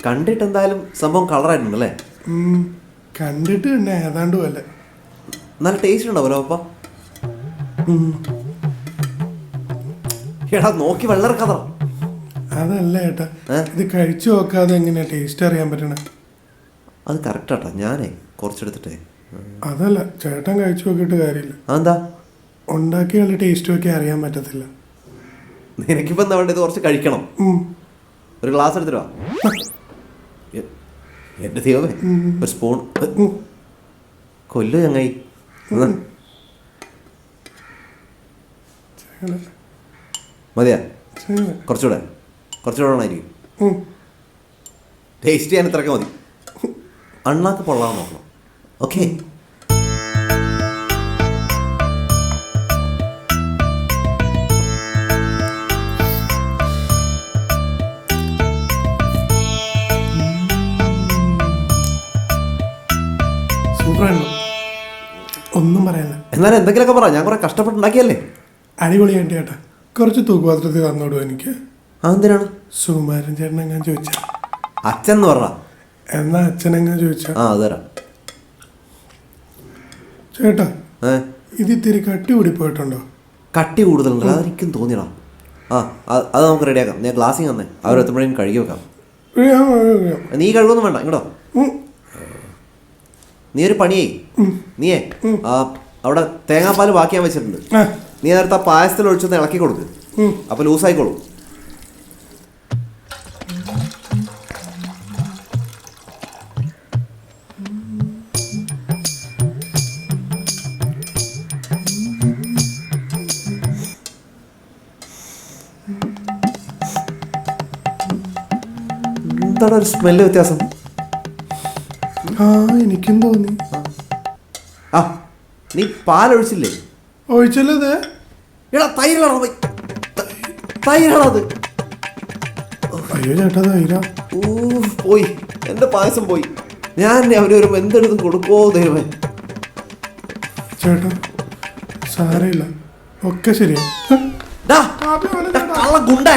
കണ്ടിട്ട് എന്തായാലും സംഭവം കളറായിട്ടുണ്ടല്ലേ? കണ്ടിട്ട് തന്നെ ഏതാണ്ട് പോലെ. നല്ല ടേസ്റ്റ് ഉണ്ടാവല്ലോ അപ്പ. എടാ നോക്കി വെള്ളറക്കാത. അതല്ല ഏട്ടാ, ഇത് കഴിച്ചു നോക്കാതെ എങ്ങനെയാ ടേസ്റ്റ് അറിയാൻ പറ്റണേ? അത് കറക്റ്റാട്ടാ, ഞാനേ കുറച്ചെടുത്തിട്ടേ. അതല്ല, ചേട്ടൻ കഴിച്ചു നോക്കിയിട്ട് കാര്യമില്ല. അതെന്താ? ഉണ്ടാക്കിയുള്ള ടേസ്റ്റ് നോക്കി അറിയാൻ പറ്റത്തില്ല. നിനക്കിപ്പോ എന്താ വേണ്ടത്? കുറച്ച് കഴിക്കണം. ഒരു ഗ്ലാസ് എടുത്തിട്ട് വാ. എന്റെ ദൈവമേ, ഒരു സ്പൂൺ. കൊല്ലു ചങ്ങായി. മതിയാ? കുറച്ചുകൂടെ വേണമായിരിക്കും. ടേസ്റ്റ് ചെയ്യാൻ ഇത്രയൊക്കെ മതി. അണ്ണാക്ക് പൊള്ളാൻ നോക്കണം. ഓക്കെ. സൂപ്പറാണോ? ഒന്നും പറയാനില്ല. എന്നാലും എന്തെങ്കിലുമൊക്കെ പറ, ഞാൻ കുറെ കഷ്ടപ്പെട്ടുണ്ടാക്കിയല്ലേ. അടിപൊളിയായിട്ട് ചേട്ടാ. കുറച്ച് തൂക്കുപാത്രത്തിൽ തന്നോടൂ എനിക്ക്. അതെന്തിനാണ്? സുകുമാരൻ ചേട്ടൻ എങ്ങനെ ചോദിച്ചാ? അച്ഛൻ എന്ന് പറഞ്ഞ എന്നാ അച്ഛനെങ്ങനെ ചോദിച്ചാ? അത് തരാം. ചേട്ടാ, ഇത് ഇത്തിരി കട്ടി കൂടി പോയിട്ടുണ്ടോ? കട്ടി കൂടുതലുണ്ടല്ലോ, അതെനിക്കും തോന്നിയടാ. അത് നമുക്ക് റെഡിയാക്കാം. ഞാൻ ഗ്ലാസ്സിൽ തന്നെ അവരെത്തുമ്പോഴേക്കും കഴുകി വെക്കാം. നീ കഴുകൊന്നും വേണ്ട, ഇങ്ങോട്ടോ. നീ ഒരു പണിയേ, നീയേ അവിടെ തേങ്ങാപ്പാൽ ബാക്കിയാൻ വെച്ചിട്ടുണ്ട്. നീ നേരത്തെ ആ പായസത്തിൽ ഒഴിച്ചൊന്ന് ഇളക്കി കൊടുക്ക്. അപ്പൊ ലൂസായിക്കോളൂ. എന്താണ് ഒരു സ്മെല്ല് വ്യത്യാസം? എനിക്കും തോന്നി. നീ പാലൊഴിച്ചില്ലേ? ഒഴിച്ചല്ലേ? എടാ തൈരാണോ? തൈരാണത്? അയ്യോ ചേട്ടാ, തൈരാ. പോയി, എന്റെ പായസം പോയി. ഞാൻ അവര് വരുമ്പോ എന്തെടുത്തും കൊടുക്കോ ദൈവമേ. ചേട്ടാ സാരമില്ല, ഒക്കെ ശരിയാ. ഗുണ്ടേ.